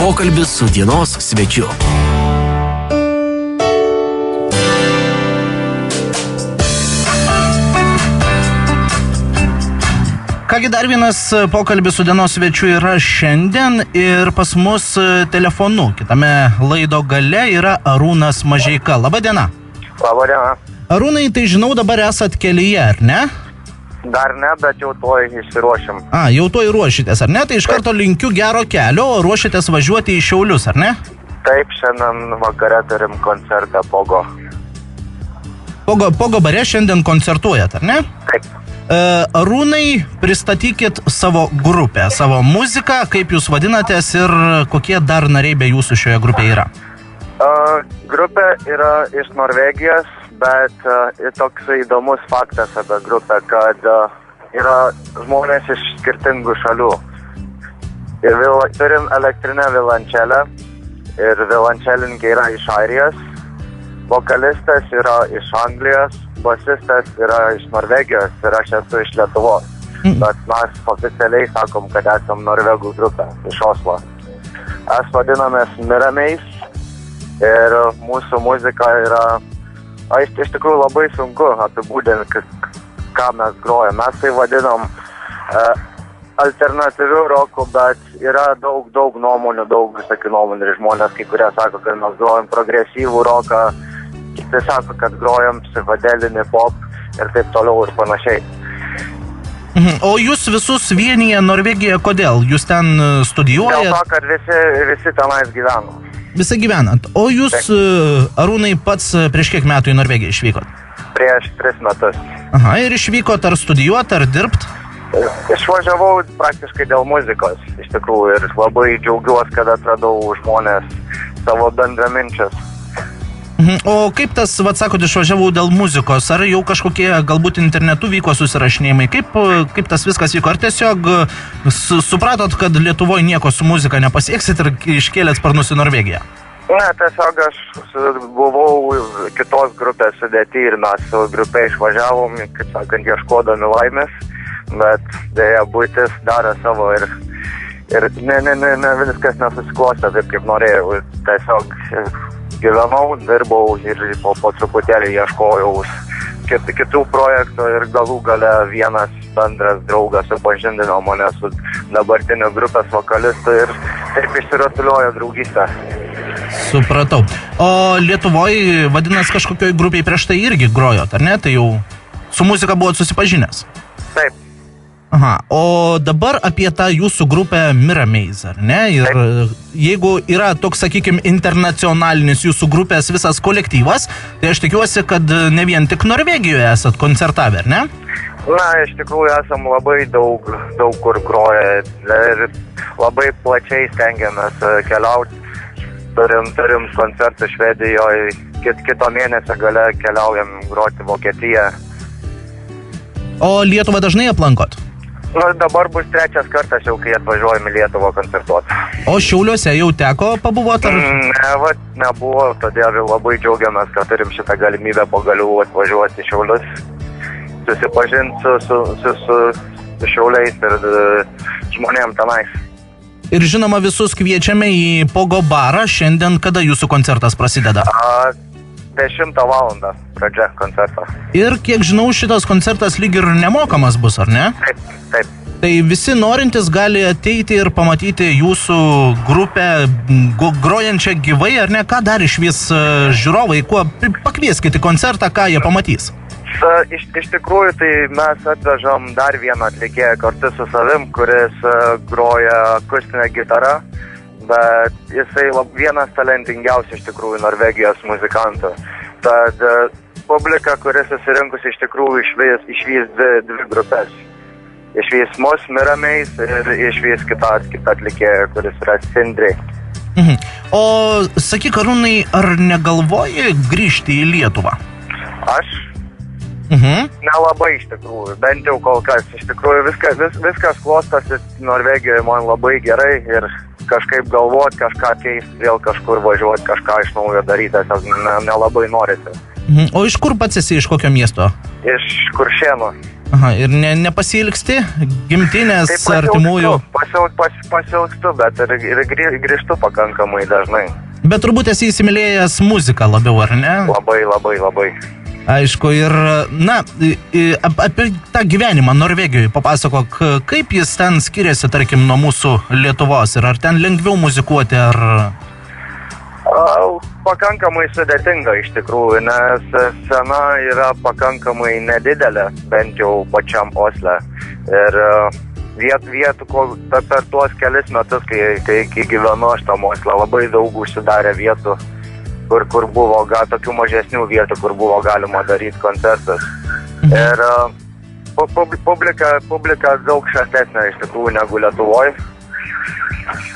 Pokalbis su dienos svečiu. Kągi, dar vienas pokalbis su dienos svečiu yra šiandien ir pas mus telefonu. Kitame laido gale yra Arūnas Mažeika. Labą dieną. Labą dieną. Arūnai, tai žinau, dabar esat kelyje, ar ne? Dar ne, bet jau tuoj išsiruošim. Jau tuoj ruošitės, ar ne? Tai iš karto linkiu gero kelio, o ruošitės važiuoti į Šiaulius, ar ne? Taip, šiandien vakare turim koncertą Pogo. Pogo bare šiandien koncertuojat, ar ne? Taip. Arūnai, pristatykit savo grupę, savo muziką, kaip jūs vadinatės ir kokie dar nariai be jūsų šioje grupėje yra? Grupė yra iš Norvegijos, bet toks įdomus faktas apie grupę, kad yra žmonės iš skirtingų šalių. Ir turim elektrinę violončelę ir violončelininkė yra iš Airijos, vokalistas yra iš Anglijos, basistas yra iš Norvegijos ir aš esu iš Lietuvos. Bet mes oficialiai sakom, kad esam Norvegų grupė iš Oslo. Mes vadinamės Mirameis ir mūsų muzika yra... Iš tikrųjų labai sunku apibūdinti, ką mes grojam. Mes tai vadinam alternatyviu roku, bet yra daug nuomonių, daug visokių nuomonių. Ir žmonės, kai kurie sako, kad mes grojam progresyvų roką, kiti sako, kad grojam psichodelinį pop ir taip toliau ir panašiai. O jūs visus vienyje Norvegiją kodėl? Jūs ten studijuojat? Dėl to, kad visi tenais gyvenam. Visi gyvenat. O jūs, Arūnai, pats prieš kiek metų į Norvegiją išvykot? Prieš 3 metus. Aha, ir išvykot ar studijuot, ar dirbt? Išvažiavau praktiškai dėl muzikos, iš tikrųjų, ir labai džiaugiuosi, kad atradau žmonės savo bendraminčius. O kaip tas, sakot, išvažiavau dėl muzikos? Ar jau kažkokie galbūt internetu vyko susirašinėjimai? Kaip tas viskas vyko? Ar tiesiog supratot, kad Lietuvoje nieko su muzika nepasieksit ir iškėlėt sparnus į Norvegiją? Ne, tiesiog aš buvau kitos grupės sudėty ir mes su grupė išvažiavom, kaip sakant, ieškodami laimės, bet dėja buitis daro savo ir ne viskas nesusiklostė taip, kaip norėjau. Tiesiog gyvenau, dirbau ir po truputėlį ieškojau kitų projektų ir galų gale vienas bendras draugas supažindino mane su dabartiniu grupės vokalistu ir taip išsirutuliojo draugystę. Supratau. O Lietuvoje, vadinasi, kažkokioj grupiai prieš tai irgi grojot, ar ne? Tai jau su muzika buvot susipažinęs? Taip. Aha, o dabar apie tą jūsų grupę Mirameis, ar ne? Ir jeigu yra toks, sakykime, internacionalinis jūsų grupės visas kolektyvas, tai aš tikiuosi, kad ne vien tik Norvegijoje esat koncertavę, ar ne? Na, iš tikrųjų esam labai daug kur groję ir labai plačiai stengiamės keliauti. Turim koncertų Švedijoje, kito mėnesio gale keliaujam groti Vokietiją. O Lietuvą dažnai aplankot? Dabar bus 3 kartas jau, kai atvažiuojam į Lietuvą koncertuoti. O Šiauliuose jau teko pabuvot? Ne, nebuvo, todėl labai džiaugiamės, kad turim šitą galimybę pagaliau atvažiuoti į Šiaulius, susipažinti su Šiauliais ir žmonėm tenais. Ir žinoma, visus kviečiame į Pogo barą. Šiandien kada jūsų koncertas prasideda? 10 valandą pradžia koncerto. Ir kiek žinau, šitas koncertas lyg ir nemokamas bus, ar ne? Taip. Tai visi norintys gali ateiti ir pamatyti jūsų grupę grojančią gyvai, ar ne? Ką dar išvys žiūrovai? Kuo pakvieskite į koncertą, ką jie pamatys? Iš tikrųjų, tai mes atvežam dar vieną atlikėją kartu su savim, kuris groja akustinę gitarą, bet jisai vienas talentingiausių iš tikrųjų Norvegijos muzikantų. Tad publika, kuris susirinkus iš tikrųjų išvys dvi grupės. Išvys mus Mirameis ir išvys kitą atlikėją, kuris yra Sindri. O sakyk, Arūnai, ar negalvoji grįžti į Lietuvą? Aš? Nelabai iš tikrųjų, bent jau kol kas. Iš tikrųjų viskas klostosi Norvegijoje man labai gerai ir kažkaip galvoti, kažką keisti, vėl kažkur važiuoti, kažką iš naujo daryti, nelabai norisi. O iš kur pats esi, iš kokio miesto? Iš Kuršėnų. Aha, ir nepasilgsti gimtinės artimųjų? Pasiilgstu, bet ir grįžtu pakankamai dažnai. Bet turbūt esi įsimylėjęs muziką labiau, ar ne? Labai. Aišku, ir, apie tą gyvenimą Norvegijoje papasakok, kaip jis ten skiriasi, tarkim, nuo mūsų Lietuvos, ir ar ten lengviau muzikuoti, ar... Pakankamai sudėtinga iš tikrųjų, nes scena yra pakankamai nedidelė, bent jau pačiam Osle. Ir vietų per tuos kelis metus, kai gyvenu aš tam Osle, labai daug užsidarė vietų, kur buvo tokių mažesnių vietų, kur buvo galima daryti koncertus. Ir publika daug šaltesnė iš tikrųjų negu Lietuvoje.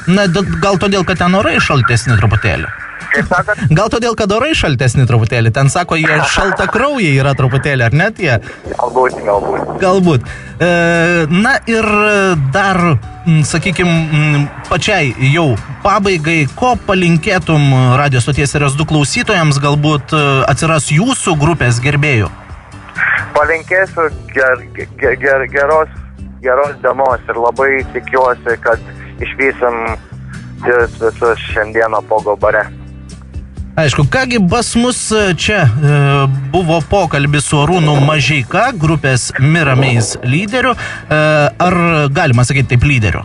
Na, gal todėl, kad ten orai šaltesni truputėlį? Kaip sakot? Gal todėl, kad orai šaltesni truputėlį? Ten sako, jie šaltakraujai yra truputėlį, ar net jie? Galbūt. Na ir dar, sakykime, pačiai jau pabaigai, ko palinkėtum radio stoties RS2 klausytojams, galbūt atsiras jūsų grupės gerbėjų? Palinkėsiu geros dienos ir labai tikiuosi, kad išvysim visus šiandieną Pogo bare. Aišku, kągi pas mus čia buvo pokalbis su Arūnu Mažeika, grupės Mirameis lyderiu, ar galima sakyti taip lyderiu?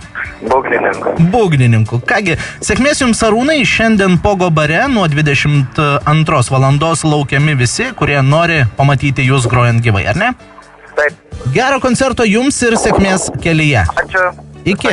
Būgnininku. Kągi, sėkmės jums Arūnai, šiandien Pogo bare nuo 22 valandos laukiami visi, kurie nori pamatyti jūs grojant gyvai, ar ne? Taip. Gero koncerto jums ir sėkmės kelyje. Ačiū. Iki.